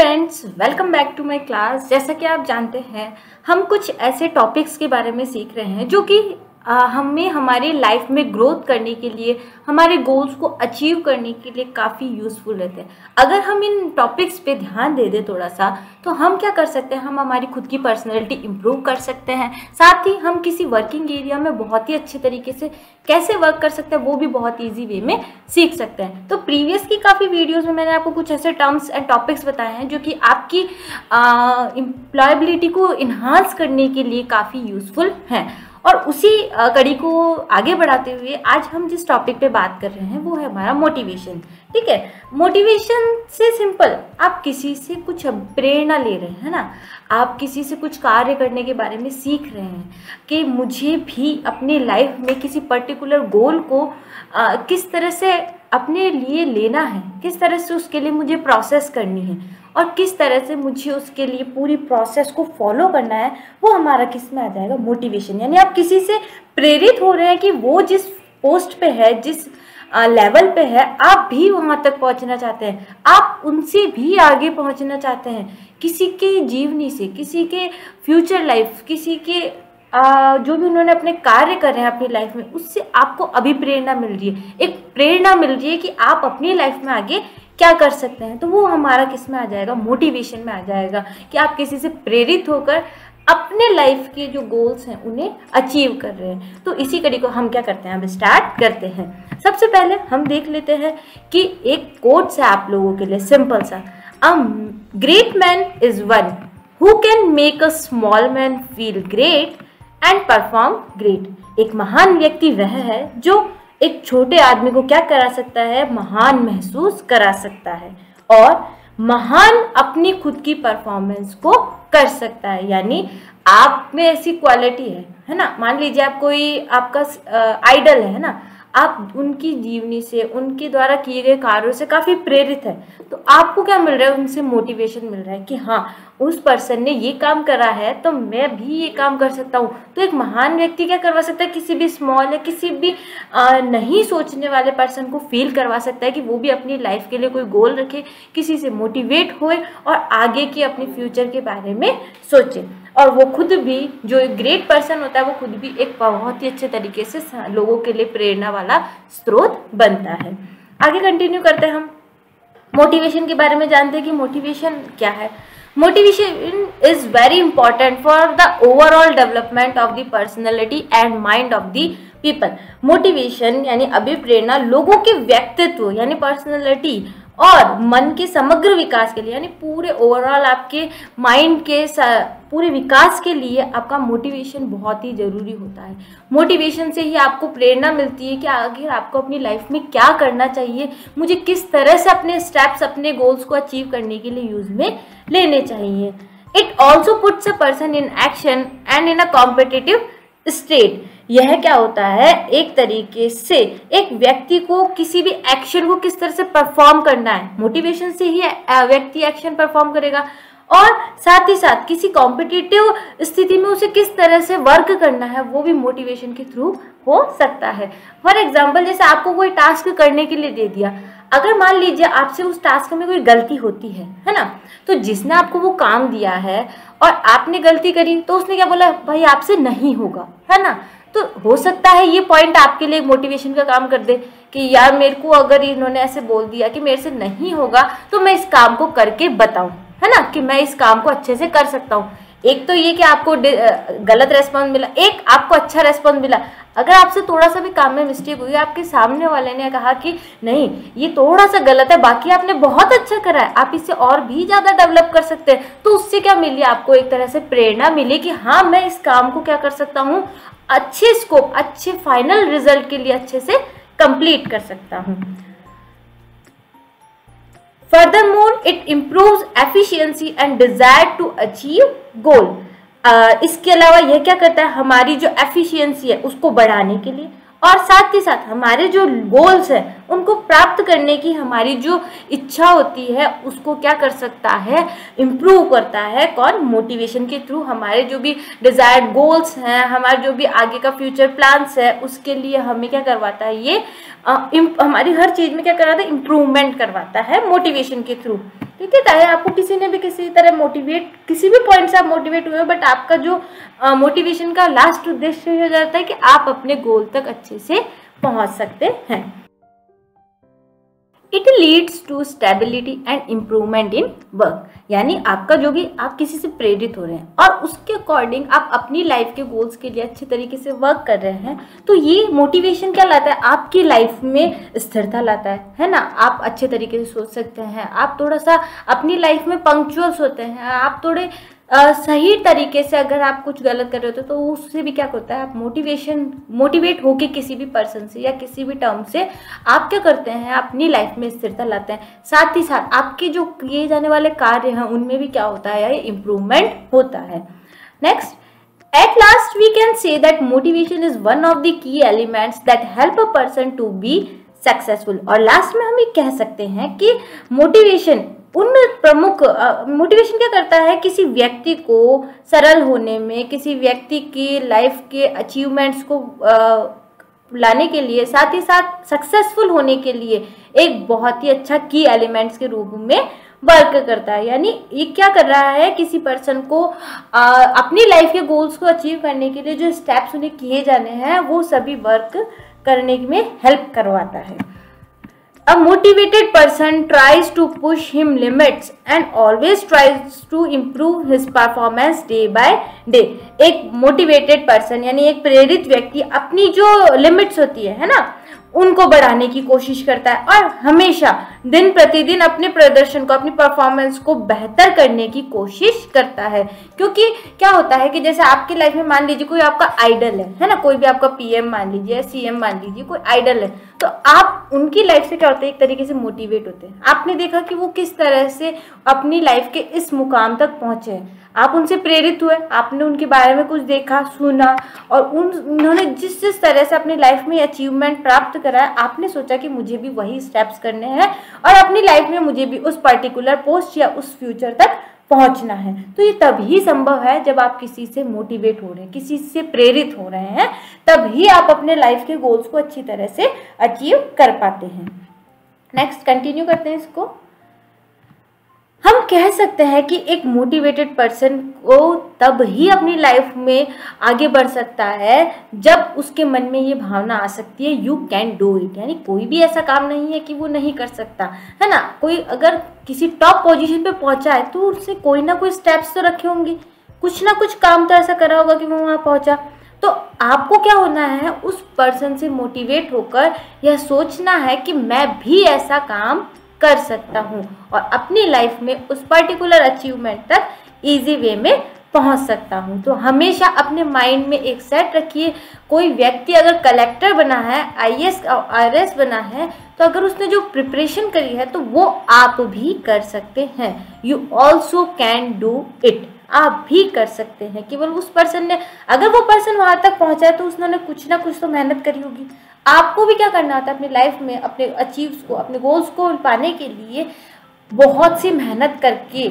Friends, welcome back to my class. जैसा कि आप जानते हैं, हम कुछ ऐसे टॉपिक्स के बारे में सीख रहे हैं जो कि हमें हमारी लाइफ में ग्रोथ करने के लिए, हमारे गोल्स को अचीव करने के लिए काफ़ी यूज़फुल रहते हैं। अगर हम इन टॉपिक्स पे ध्यान दे दें थोड़ा सा, तो हम क्या कर सकते हैं, हम हमारी खुद की पर्सनैलिटी इम्प्रूव कर सकते हैं। साथ ही हम किसी वर्किंग एरिया में बहुत ही अच्छे तरीके से कैसे वर्क कर सकते हैं वो भी बहुत ईजी वे में सीख सकते हैं। तो प्रीवियस की काफ़ी वीडियोज़ में मैंने आपको कुछ ऐसे टर्म्स एंड टॉपिक्स बताए हैं जो कि आपकी एम्प्लॉयबिलिटी को इन्हांस करने के लिए काफ़ी यूज़फुल हैं। और उसी कड़ी को आगे बढ़ाते हुए आज हम जिस टॉपिक पे बात कर रहे हैं वो है हमारा मोटिवेशन। ठीक है, मोटिवेशन से सिंपल, आप किसी से कुछ प्रेरणा ले रहे हैं ना, आप किसी से कुछ कार्य करने के बारे में सीख रहे हैं कि मुझे भी अपनी लाइफ में किसी पर्टिकुलर गोल को किस तरह से अपने लिए लेना है, किस तरह से उसके लिए मुझे प्रोसेस करनी है और किस तरह से मुझे उसके लिए पूरी प्रोसेस को फॉलो करना है, वो हमारा किस में आ जाएगा, मोटिवेशन। यानी आप किसी से प्रेरित हो रहे हैं कि वो जिस पोस्ट पे है, जिस लेवल पे है, आप भी वहाँ तक पहुँचना चाहते हैं, आप उनसे भी आगे पहुँचना चाहते हैं। किसी के जीवनी से, किसी के फ्यूचर लाइफ, किसी के जो भी उन्होंने अपने कार्य कर रहे हैं अपनी लाइफ में, उससे आपको अभी प्रेरणा मिल रही है, एक प्रेरणा मिल रही है कि आप अपनी लाइफ में आगे क्या कर सकते हैं। तो वो हमारा किस में आ जाएगा, मोटिवेशन में आ जाएगा कि आप किसी से प्रेरित होकर अपने लाइफ के जो गोल्स हैं उन्हें अचीव कर रहे हैं। तो इसी कड़ी को हम क्या करते हैं, अब स्टार्ट करते हैं। सबसे पहले हम देख लेते हैं कि एक कोट्स है आप लोगों के लिए, सिंपल सा, a great man is one who can make a small man feel great and perform great. एक महान व्यक्ति वह है जो एक छोटे आदमी को क्या करा सकता है, महान महसूस करा सकता है और महान अपनी खुद की परफॉर्मेंस को कर सकता है। यानी आप में ऐसी क्वालिटी है ना, मान लीजिए आप कोई आपका आइडल है ना, आप उनकी जीवनी से, उनके द्वारा किए गए कार्यों से काफ़ी प्रेरित है, तो आपको क्या मिल रहा है, उनसे मोटिवेशन मिल रहा है कि हाँ, उस पर्सन ने ये काम करा है तो मैं भी ये काम कर सकता हूँ। तो एक महान व्यक्ति क्या करवा सकता है, किसी भी स्मॉल या किसी भी नहीं सोचने वाले पर्सन को फील करवा सकता है कि वो भी अपनी लाइफ के लिए कोई गोल रखे, किसी से मोटिवेट होए और आगे की अपने फ्यूचर के बारे में सोचे। और वो खुद भी, जो एक ग्रेट पर्सन होता है, वो खुद भी एक बहुत ही अच्छे तरीके से लोगों के लिए प्रेरणा वाला स्रोत बनता है। आगे कंटिन्यू करते हैं, हम मोटिवेशन के बारे में जानते हैं कि मोटिवेशन क्या है। Motivation is very important for the overall development of the personality and mind of the people. Motivation यानी अभिप्रेरणा लोगों के व्यक्तित्व यानी पर्सनैलिटी और मन के समग्र विकास के लिए, यानी पूरे ओवरऑल आपके माइंड के पूरे विकास के लिए आपका मोटिवेशन बहुत ही ज़रूरी होता है। मोटिवेशन से ही आपको प्रेरणा मिलती है कि आखिर आपको अपनी लाइफ में क्या करना चाहिए, मुझे किस तरह से अपने स्टेप्स, अपने गोल्स को अचीव करने के लिए यूज में लेने चाहिए। It also puts a person in action and in a competitive state. यह क्या होता है, एक तरीके से एक व्यक्ति को किसी भी एक्शन को किस तरह से परफॉर्म करना है, मोटिवेशन से ही व्यक्ति एक्शन परफॉर्म करेगा, और साथ ही साथ किसी कॉम्पिटिटिव स्थिति में उसे किस तरह से वर्क करना है वो भी मोटिवेशन के थ्रू हो सकता है। फॉर एग्जाम्पल, जैसे आपको कोई टास्क करने के लिए दे दिया, अगर मान लीजिए आपसे उस टास्क में कोई गलती होती है ना, तो जिसने आपको वो काम दिया है और आपने गलती करी तो उसने क्या बोला, भाई आपसे नहीं होगा, है ना। तो हो सकता है ये पॉइंट आपके लिए मोटिवेशन का काम कर दे कि यार मेरे को अगर इन्होंने ऐसे बोल दिया कि मेरे से नहीं होगा तो मैं इस काम को करके बताऊं, है ना, कि मैं इस काम को अच्छे से कर सकता हूँ। एक तो ये कि आपको गलत रेस्पॉन्स मिला, एक आपको अच्छा रेस्पॉन्स मिला। अगर आपसे थोड़ा सा भी काम में मिस्टेक हुई, आपके सामने वाले ने कहा कि नहीं ये थोड़ा सा गलत है, बाकी आपने बहुत अच्छा करा है, आप इसे और भी ज़्यादा डेवलप कर सकते हैं, तो उससे क्या मिली, आपको एक तरह से प्रेरणा मिली कि हाँ मैं इस काम को क्या कर सकता हूँ, अच्छे स्कोप, अच्छे फाइनल रिजल्ट के लिए अच्छे से कंप्लीट कर सकता हूँ। Furthermore, it improves efficiency and desire to achieve goal. इसके अलावा यह क्या करता है, हमारी जो एफिशिएंसी है उसको बढ़ाने के लिए और साथ ही साथ हमारे जो गोल्स हैं उनको प्राप्त करने की हमारी जो इच्छा होती है उसको क्या कर सकता है, इम्प्रूव करता है। कौन? मोटिवेशन के थ्रू। हमारे जो भी डिजायर्ड गोल्स हैं, हमारे जो भी आगे का फ्यूचर प्लान्स है, उसके लिए हमें क्या करवाता है ये हमारी हर चीज में क्या करवाता है, इम्प्रूवमेंट करवाता है मोटिवेशन के थ्रू। ठीक है, चाहे आपको किसी ने भी किसी तरह मोटिवेट, किसी भी पॉइंट से आप मोटिवेट हुए हो, बट आपका जो मोटिवेशन का लास्ट उद्देश्य हो जाता है कि आप अपने गोल तक अच्छे से पहुंच सकते हैं। It leads to stability and improvement in work, यानी आपका जो भी आप किसी से प्रेरित हो रहे हैं और उसके अकॉर्डिंग आप अपनी लाइफ के गोल्स के लिए अच्छे तरीके से वर्क कर रहे हैं, तो ये मोटिवेशन क्या लाता है, आपकी लाइफ में स्थिरता लाता है ना। आप अच्छे तरीके से सोच सकते हैं, आप थोड़ा सा अपनी लाइफ में पंक्चुअल्स होते हैं, आप थोड़े सही तरीके से अगर आप कुछ गलत कर रहे होते तो उससे भी क्या होता है, आप मोटिवेट होके किसी भी पर्सन से या किसी भी टर्म से आप क्या करते हैं, अपनी लाइफ में स्थिरता लाते हैं। साथ ही साथ आपके जो किए जाने वाले कार्य हैं उनमें भी क्या होता है, इम्प्रूवमेंट होता है। Next, at last we can say that motivation is one of the key elements that help a person to be successful। और लास्ट में हम ये कह सकते हैं कि मोटिवेशन उन प्रमुख मोटिवेशन क्या करता है, किसी व्यक्ति को सरल होने में, किसी व्यक्ति की लाइफ के अचीवमेंट्स को लाने के लिए, साथ ही साथ सक्सेसफुल होने के लिए एक बहुत ही अच्छा की एलिमेंट्स के रूप में वर्क करता है। यानी ये क्या कर रहा है, किसी पर्सन को अपनी लाइफ के गोल्स को अचीव करने के लिए जो स्टेप्स उन्हें किए जाने हैं वो सभी वर्क करने में हेल्प करवाता है। A motivated person tries to push him limits and always tries to improve his performance day by day। एक मोटिवेटेड पर्सन यानी एक प्रेरित व्यक्ति अपनी जो लिमिट्स होती है ना, उनको बढ़ाने की कोशिश करता है और हमेशा दिन प्रतिदिन अपने प्रदर्शन को, अपनी परफॉर्मेंस को बेहतर करने की कोशिश करता है। क्योंकि क्या होता है कि जैसे आपकी लाइफ में मान लीजिए कोई आपका आइडल है ना, कोई भी आपका पीएम मान लीजिए, सीएम मान लीजिए, कोई आइडल है, तो आप उनकी लाइफ से क्या होते हैं, एक तरीके से मोटिवेट होते हैं। आपने देखा कि वो किस तरह से अपनी लाइफ के इस मुकाम तक पहुंचे हैं, आप उनसे प्रेरित हुए, आपने उनके बारे में कुछ देखा सुना और उन्होंने जिस तरह से अपनी लाइफ में अचीवमेंट प्राप्त करा है, आपने सोचा कि मुझे भी वही स्टेप्स करने हैं और अपनी लाइफ में मुझे भी उस पर्टिकुलर पोस्ट या उस फ्यूचर तक पहुंचना है। तो ये तभी संभव है जब आप किसी से मोटिवेट हो रहे हैं, किसी से प्रेरित हो रहे हैं, तभी आप अपने लाइफ के गोल्स को अच्छी तरह से अचीव कर पाते हैं। नेक्स्ट कंटिन्यू करते हैं इसको। हम कह सकते हैं कि एक मोटिवेटेड पर्सन को तब ही अपनी लाइफ में आगे बढ़ सकता है जब उसके मन में ये भावना आ सकती है यू कैन डू इट, यानी कोई भी ऐसा काम नहीं है कि वो नहीं कर सकता, है ना। कोई अगर किसी टॉप पोजीशन पे पहुंचा है तो उससे कोई ना कोई स्टेप्स तो रखे होंगे, कुछ ना कुछ काम तो ऐसा करा होगा कि वो वहाँ पहुंचा। तो आपको क्या होना है, उस पर्सन से मोटिवेट होकर यह सोचना है कि मैं भी ऐसा काम कर सकता हूँ और अपनी लाइफ में उस पर्टिकुलर अचीवमेंट तक इजी वे में पहुँच सकता हूँ। तो हमेशा अपने माइंड में एक सेट रखिए, कोई व्यक्ति अगर कलेक्टर बना है, आईएएस और आईआरएस बना है, तो अगर उसने जो प्रिपरेशन करी है तो वो आप भी कर सकते हैं। You also can do it, आप भी कर सकते हैं। केवल उस पर्सन ने, अगर वो पर्सन वहां तक पहुंचा है तो उसने कुछ ना कुछ तो मेहनत करी होगी। आपको भी क्या करना होता है अपनी लाइफ में, अपने अचीव्स को, अपने गोल्स को पाने के लिए बहुत सी मेहनत करके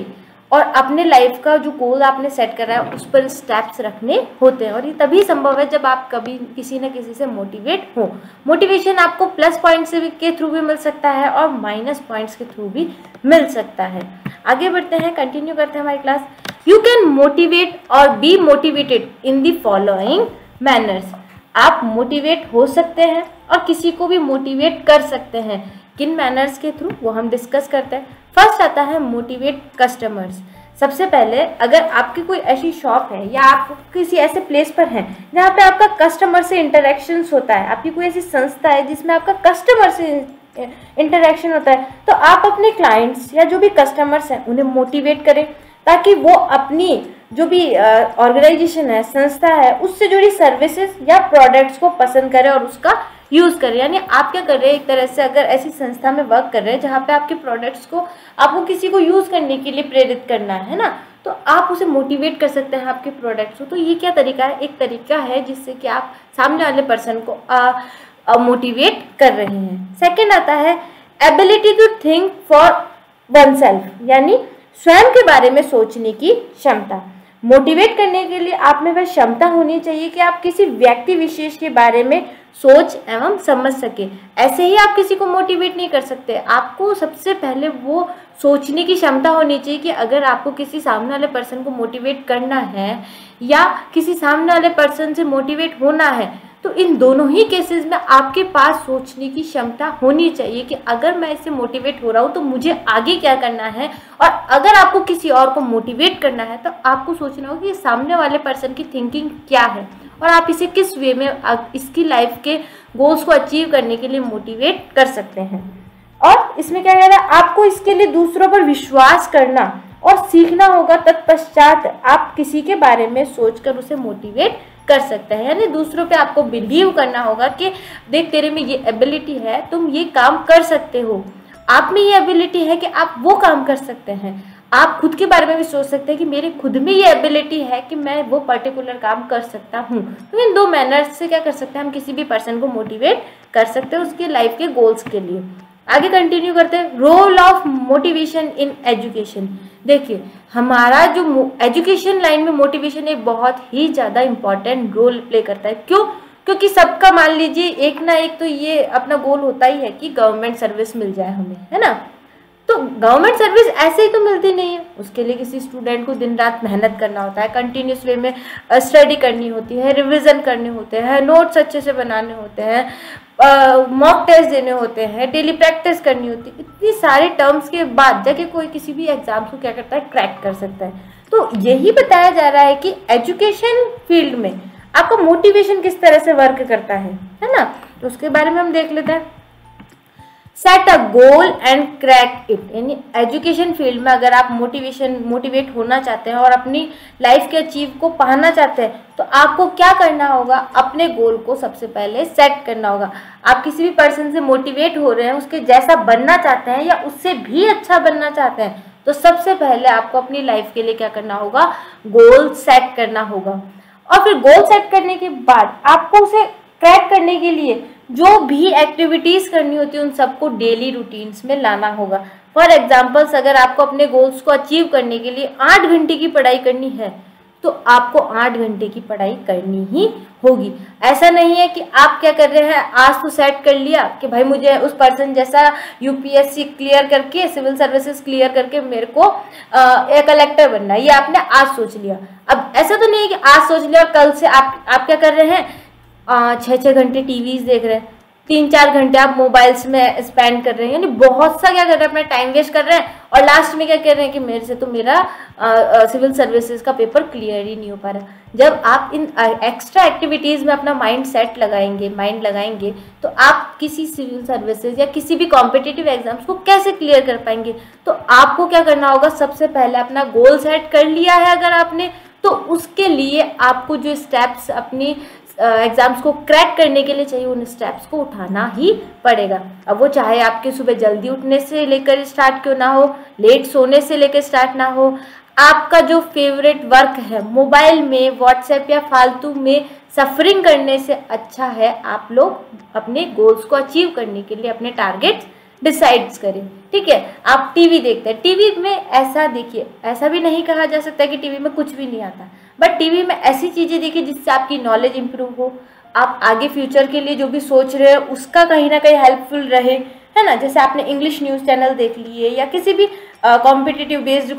और अपने लाइफ का जो गोल आपने सेट करा है उस पर स्टेप्स रखने होते हैं। और ये तभी संभव है जब आप कभी किसी न किसी से मोटिवेट हो। मोटिवेशन आपको प्लस पॉइंट्स के थ्रू भी मिल सकता है और माइनस पॉइंट्स के थ्रू भी मिल सकता है। आगे बढ़ते हैं, कंटिन्यू करते हैं हमारी क्लास। यू कैन मोटिवेट और be motivated in the following manners. आप मोटिवेट हो सकते हैं और किसी को भी मोटिवेट कर सकते हैं। किन मैनर्स के थ्रू, वो हम डिस्कस करते हैं। फर्स्ट आता है मोटिवेट कस्टमर्स। सबसे पहले अगर आपकी कोई ऐसी शॉप है या आप किसी ऐसे प्लेस पर हैं जहाँ पे आपका कस्टमर से इंटरेक्शंस होता है, आपकी कोई ऐसी संस्था है जिसमें आपका कस्टमर से इंटरेक्शन होता है, तो आप अपने क्लाइंट्स या जो भी कस्टमर्स हैं उन्हें मोटिवेट करें ताकि वो अपनी जो भी ऑर्गेनाइजेशन है, संस्था है, उससे जुड़ी सर्विसेज या प्रोडक्ट्स को पसंद करें और उसका यूज़ करें। यानी आप क्या कर रहे हैं, एक तरह से अगर ऐसी संस्था में वर्क कर रहे हैं जहाँ पे आपके प्रोडक्ट्स को आपको किसी को यूज़ करने के लिए प्रेरित करना है ना, तो आप उसे मोटिवेट कर सकते हैं आपके प्रोडक्ट्स को। तो ये क्या तरीका है, एक तरीका है जिससे कि आप सामने वाले पर्सन को मोटिवेट कर रहे हैं। सेकंड आता है ability to think for oneself, यानी स्वयं के बारे में सोचने की क्षमता। मोटिवेट करने के लिए आप में वह क्षमता होनी चाहिए कि आप किसी व्यक्ति विशेष के बारे में सोच एवं समझ सके। ऐसे ही आप किसी को मोटिवेट नहीं कर सकते। आपको सबसे पहले वो सोचने की क्षमता होनी चाहिए कि अगर आपको किसी सामने वाले पर्सन को मोटिवेट करना है या किसी सामने वाले पर्सन से मोटिवेट होना है, तो इन दोनों ही केसेस में आपके पास सोचने की क्षमता होनी चाहिए कि अगर मैं इससे मोटिवेट हो रहा हूँ तो मुझे आगे क्या करना है। और अगर आपको किसी और को मोटिवेट करना है तो आपको सोचना होगा कि सामने वाले पर्सन की थिंकिंग क्या है और आप इसे किस वे में इसकी लाइफ के गोल्स को अचीव करने के लिए मोटिवेट कर सकते हैं। और इसमें क्या कह रहा है, आपको इसके लिए दूसरों पर विश्वास करना और सीखना होगा, तत्पश्चात आप किसी के बारे में सोचकर उसे मोटिवेट कर सकते हैं। यानी दूसरों पे आपको बिलीव करना होगा कि देख तेरे में ये एबिलिटी है, तुम ये काम कर सकते हो, आप में ये एबिलिटी है कि आप वो काम कर सकते हैं। आप खुद के बारे में भी सोच सकते हैं कि मेरे खुद में ये एबिलिटी है कि मैं वो पर्टिकुलर काम कर सकता हूँ। तो इन दो मैनर्स से क्या कर सकते हैं, हम किसी भी पर्सन को मोटिवेट कर सकते हैं उसके लाइफ के गोल्स के लिए। आगे कंटिन्यू करते हैं, role of motivation in education. देखिए हमारा जो एजुकेशन लाइन में मोटिवेशन एक बहुत ही ज़्यादा इम्पॉर्टेंट रोल प्ले करता है। क्यों? क्योंकि सबका मान लीजिए एक ना एक तो ये अपना गोल होता ही है कि गवर्नमेंट सर्विस मिल जाए हमें, है ना। तो गवर्नमेंट सर्विस ऐसे ही तो मिलती नहीं है, उसके लिए किसी स्टूडेंट को दिन रात मेहनत करना होता है, कंटिन्यूस वे में स्टडी करनी होती है, रिवीजन करने होते हैं, नोट्स अच्छे से बनाने होते हैं, मॉक टेस्ट देने होते हैं, डेली प्रैक्टिस करनी होती है। इतनी सारे टर्म्स के बाद जाके कोई किसी भी एग्जाम्स को क्या करता है, क्रैक कर सकता है। तो यही बताया जा रहा है कि एजुकेशन फील्ड में आपका मोटिवेशन किस तरह से वर्क करता है ना। तो उसके बारे में हम देख लेते हैं। Set a goal and crack it, यानी एजुकेशन फील्ड में अगर आप मोटिवेट होना चाहते हैं और अपनी लाइफ के अचीव को पाना चाहते हैं तो आपको क्या करना होगा, अपने गोल को सबसे पहले सेट करना होगा। आप किसी भी पर्सन से मोटिवेट हो रहे हैं, उसके जैसा बनना चाहते हैं या उससे भी अच्छा बनना चाहते हैं, तो सबसे पहले आपको अपनी लाइफ के लिए क्या करना होगा, गोल सेट करना होगा। और फिर गोल सेट करने के बाद आपको उसे क्रैक करने के लिए जो भी एक्टिविटीज करनी होती है उन सबको डेली रूटीन्स में लाना होगा। फॉर एग्जाम्पल्स, अगर आपको अपने गोल्स को अचीव करने के लिए 8 घंटे की पढ़ाई करनी है तो आपको 8 घंटे की पढ़ाई करनी ही होगी। ऐसा नहीं है कि आप क्या कर रहे हैं, आज तो सेट कर लिया कि भाई मुझे उस पर्सन जैसा यूपीएससी क्लियर करके, सिविल सर्विसेज क्लियर करके मेरे को एक कलेक्टर बनना है, ये आपने आज सोच लिया। अब ऐसा तो नहीं है कि आज सोच लिया और कल से आप क्या कर रहे हैं, 6-6 घंटे टीवीज देख रहे हैं, 3-4 घंटे आप मोबाइल्स में स्पेंड कर रहे हैं, यानी बहुत सा क्या कर रहे हैं, अपना टाइम वेस्ट कर रहे हैं और लास्ट में क्या कह रहे हैं कि मेरे से तो मेरा सिविल सर्विसेज का पेपर क्लियर ही नहीं हो पा रहा। जब आप इन एक्स्ट्रा एक्टिविटीज़ में अपना माइंड लगाएंगे तो आप किसी सिविल सर्विसेज या किसी भी कॉम्पिटिटिव एग्जाम्स को कैसे क्लियर कर पाएंगे। तो आपको क्या करना होगा, सबसे पहले अपना गोल सेट कर लिया है अगर आपने, तो उसके लिए आपको जो स्टेप्स अपनी एग्जाम्स को क्रैक करने के लिए चाहिए उन स्टेप्स को उठाना ही पड़ेगा। अब वो चाहे आपके सुबह जल्दी उठने से लेकर स्टार्ट क्यों ना हो, लेट सोने से लेकर स्टार्ट ना हो, आपका जो फेवरेट वर्क है मोबाइल में, व्हाट्सएप या फालतू में सफरिंग करने से अच्छा है आप लोग अपने गोल्स को अचीव करने के लिए अपने टारगेट्स डिसाइड्स करें। ठीक है, आप टीवी देखते हैं, टीवी में ऐसा देखिए, ऐसा भी नहीं कहा जा सकता कि टीवी में कुछ भी नहीं आता, बट टीवी में ऐसी चीज़ें देखिए जिससे आपकी नॉलेज इंप्रूव हो, आप आगे फ्यूचर के लिए जो भी सोच रहे हैं उसका कहीं ना कहीं हेल्पफुल रहे, है ना। जैसे आपने इंग्लिश न्यूज़ चैनल देख लिए या किसी भी कॉम्पिटिटिव बेस्ड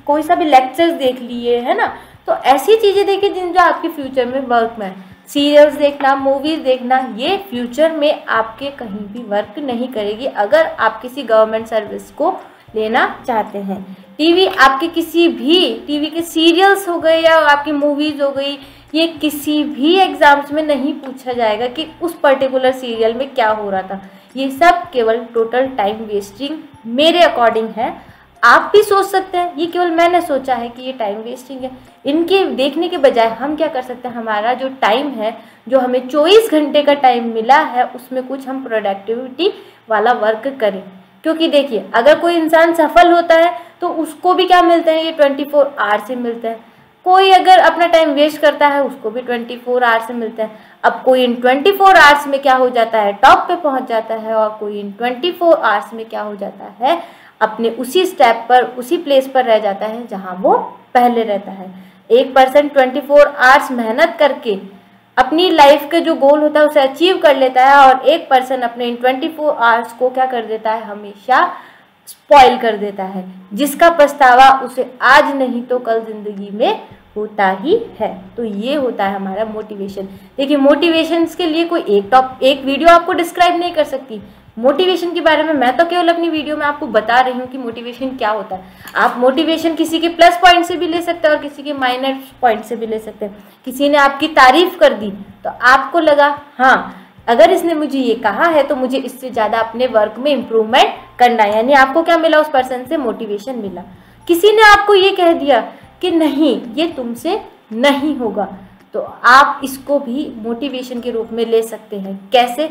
कोई सा भी लेक्चर्स देख लिए, है ना। तो ऐसी चीज़ें देखिए जिन जो आपके फ्यूचर में वर्क में, सीरियल्स देखना, मूवीज़ देखना, ये फ्यूचर में आपके कहीं भी वर्क नहीं करेगी अगर आप किसी गवर्नमेंट सर्विस को लेना चाहते हैं। टीवी आपके किसी भी टीवी के सीरियल्स हो गए या आपकी मूवीज़ हो गई, ये किसी भी एग्जाम्स में नहीं पूछा जाएगा कि उस पर्टिकुलर सीरियल में क्या हो रहा था। ये सब केवल टोटल टाइम वेस्टिंग मेरे अकॉर्डिंग है। आप भी सोच सकते हैं, ये केवल मैंने सोचा है कि ये टाइम वेस्टिंग है। इनके देखने के बजाय हम क्या कर सकते हैं, हमारा जो टाइम है, जो हमें 24 घंटे का टाइम मिला है, उसमें कुछ हम प्रोडक्टिविटी वाला वर्क करें। क्योंकि देखिए अगर कोई इंसान सफल होता है तो उसको भी क्या मिलता है, ये 24 आवर्स से मिलता है। कोई अगर अपना टाइम वेस्ट करता है उसको भी 24 आवर्स मिलता है। अब कोई इन 24 आवर्स में क्या हो जाता है, टॉप पे पहुंच जाता है, और कोई इन 24 आवर्स में क्या हो जाता है, अपने उसी स्टेप पर, उसी प्लेस पर रह जाता है जहां वो पहले रहता है। एक पर्सन 24 आवर्स मेहनत करके अपनी लाइफ का जो गोल होता है उसे अचीव कर लेता है, और एक पर्सन अपने इन 24 आवर्स को क्या कर देता है, हमेशा स्पॉइल कर देता है, जिसका पछतावा उसे आज नहीं तो कल जिंदगी में होता ही है। तो ये होता है हमारा मोटिवेशन। देखिए, मोटिवेशन के लिए कोई एक वीडियो आपको डिस्क्राइब नहीं कर सकती। मोटिवेशन के बारे में मैं तो केवल अपनी वीडियो में आपको बता रही हूँ कि मोटिवेशन क्या होता है। आप मोटिवेशन किसी के प्लस पॉइंट से भी ले सकते हैं और किसी के माइनस पॉइंट से भी ले सकते हैं। किसी ने आपकी तारीफ कर दी तो आपको लगा हाँ, अगर इसने मुझे ये कहा है तो मुझे इससे ज़्यादा अपने वर्क में इम्प्रूवमेंट करना है, यानी आपको क्या मिला, उस पर्सन से मोटिवेशन मिला। किसी ने आपको ये कह दिया कि नहीं, ये तुमसे नहीं होगा, तो आप इसको भी मोटिवेशन के रूप में ले सकते हैं। कैसे?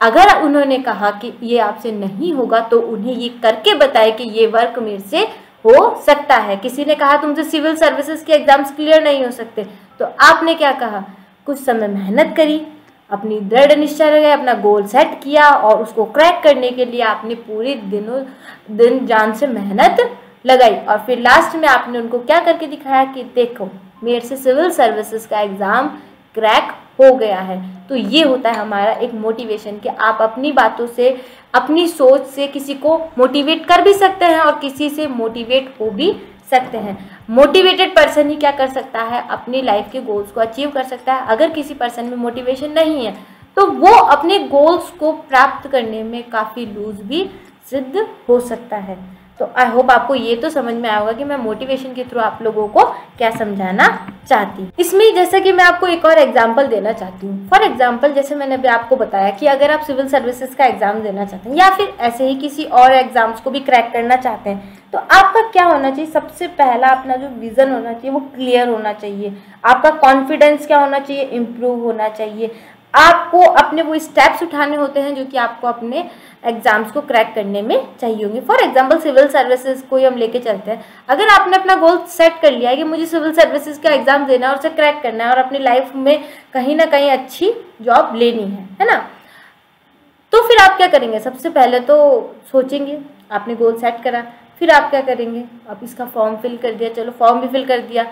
अगर उन्होंने कहा कि ये आपसे नहीं होगा तो उन्हें ये करके बताए कि ये वर्क मेरे से हो सकता है। किसी ने कहा तुमसे सिविल सर्विसेज के एग्जाम्स क्लियर नहीं हो सकते, तो आपने क्या कहा, कुछ समय मेहनत करी, अपनी दृढ़ निश्चय रहे, अपना गोल सेट किया और उसको क्रैक करने के लिए आपने पूरे दिन जान से मेहनत लगाई, और फिर लास्ट में आपने उनको क्या करके दिखाया कि देखो मेरे से सिविल सर्विसेज का एग्ज़ाम क्रैक हो गया है। तो ये होता है हमारा एक मोटिवेशन कि आप अपनी बातों से, अपनी सोच से किसी को मोटिवेट कर भी सकते हैं और किसी से मोटिवेट हो भी सकते हैं। मोटिवेटेड पर्सन ही क्या कर सकता है, अपनी लाइफ के गोल्स को अचीव कर सकता है। अगर किसी पर्सन में मोटिवेशन नहीं है तो वो अपने गोल्स को प्राप्त करने में काफ़ी लूज भी सिद्ध हो सकता है। तो आई होप आपको ये तो समझ में आएगा कि मैं मोटिवेशन के थ्रू आप लोगों को क्या समझाना चाहती हूँ। इसमें जैसे कि मैं आपको एक और एग्जांपल देना चाहती हूँ। फॉर एग्जांपल, जैसे मैंने अभी आपको बताया कि अगर आप सिविल सर्विसेज का एग्जाम देना चाहते हैं या फिर ऐसे ही किसी और एग्जाम्स को भी क्रैक करना चाहते हैं, तो आपका क्या होना चाहिए, सबसे पहला अपना जो विजन होना चाहिए वो क्लियर होना चाहिए। आपका कॉन्फिडेंस क्या होना चाहिए, इम्प्रूव होना चाहिए। आपको अपने वो स्टेप्स उठाने होते हैं जो कि आपको अपने एग्जाम्स को क्रैक करने में चाहिए होंगे। फॉर एग्जांपल, सिविल सर्विसेज को ही हम लेके चलते हैं। अगर आपने अपना गोल सेट कर लिया है कि मुझे सिविल सर्विसेज का एग्जाम देना है और उसे क्रैक करना है और अपनी लाइफ में कहीं ना कहीं अच्छी जॉब लेनी है ना, तो फिर आप क्या करेंगे, सबसे पहले तो सोचेंगे, आपने गोल सेट करा, फिर आप क्या करेंगे, आप इसका फॉर्म फिल कर दिया, चलो फॉर्म भी फिल कर दिया।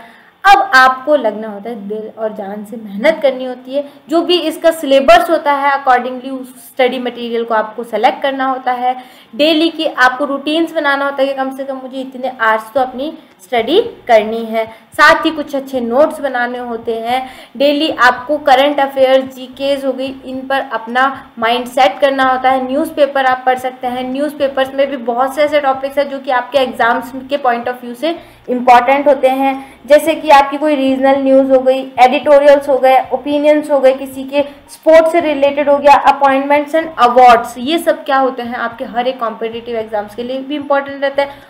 अब आपको लगना होता है, दिल और जान से मेहनत करनी होती है। जो भी इसका सिलेबस होता है अकॉर्डिंगली उस स्टडी मटेरियल को आपको सेलेक्ट करना होता है। डेली की आपको रूटीन्स बनाना होता है कि कम से कम मुझे इतने आवर्स तो अपनी स्टडी करनी है। साथ ही कुछ अच्छे नोट्स बनाने होते हैं। डेली आपको करंट अफेयर्स, जीकेज हो गई, इन पर अपना माइंड सेट करना होता है। न्यूज़पेपर आप पढ़ सकते हैं। न्यूज़पेपर्स में भी बहुत से ऐसे टॉपिक्स हैं जो कि आपके एग्जाम्स के पॉइंट ऑफ व्यू से इम्पॉर्टेंट होते हैं, जैसे कि आपकी कोई रीजनल न्यूज़ हो गई, एडिटोरियल्स हो गए, ओपिनियंस हो गए, किसी के स्पोर्ट्स से रिलेटेड हो गया, अपॉइंटमेंट्स एंड अवार्ड्स। ये सब क्या होते हैं, आपके हर एक कॉम्पिटिटिव एग्जाम्स के लिए भी इंपॉर्टेंट रहता है।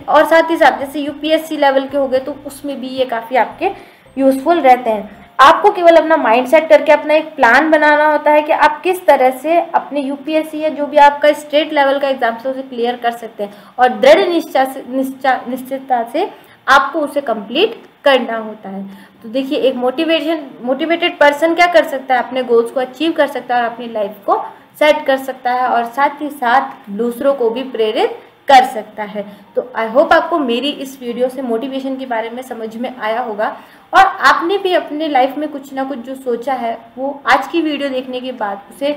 और साथ ही साथ जैसे यूपीएससी लेवल के हो गए तो उसमें भी ये काफ़ी आपके यूजफुल रहते हैं। आपको केवल अपना माइंड सेट करके अपना एक प्लान बनाना होता है कि आप किस तरह से अपने यूपीएससी या जो भी आपका स्टेट लेवल का एग्जाम है उसे क्लियर कर सकते हैं, और दृढ़ निश्चितता से आपको उसे कंप्लीट करना होता है। तो देखिए, एक मोटिवेटेड पर्सन क्या कर सकता है, अपने गोल्स को अचीव कर सकता है और अपनी लाइफ को सेट कर सकता है, और साथ ही साथ दूसरों को भी प्रेरित कर सकता है। तो आई होप आपको मेरी इस वीडियो से मोटिवेशन के बारे में समझ में आया होगा, और आपने भी अपने लाइफ में कुछ ना कुछ जो सोचा है वो आज की वीडियो देखने के बाद उसे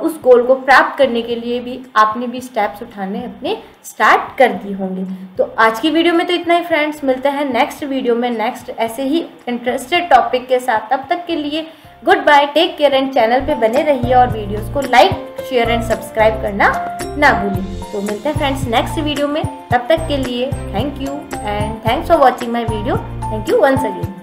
उस गोल को प्राप्त करने के लिए भी आपने भी स्टेप्स उठाने अपने स्टार्ट कर दिए होंगे। तो आज की वीडियो में तो इतना ही फ्रेंड्स, मिलते हैं नेक्स्ट वीडियो में नेक्स्ट ऐसे ही इंटरेस्टेड टॉपिक के साथ। तब तक के लिए goodbye, take care and channel पे बने रहिए और वीडियोस को लाइक, शेयर एंड सब्सक्राइब करना ना भूलें। तो मिलते हैं फ्रेंड्स नेक्स्ट वीडियो में, तब तक के लिए thank you and thanks for watching my video. Thank you once again.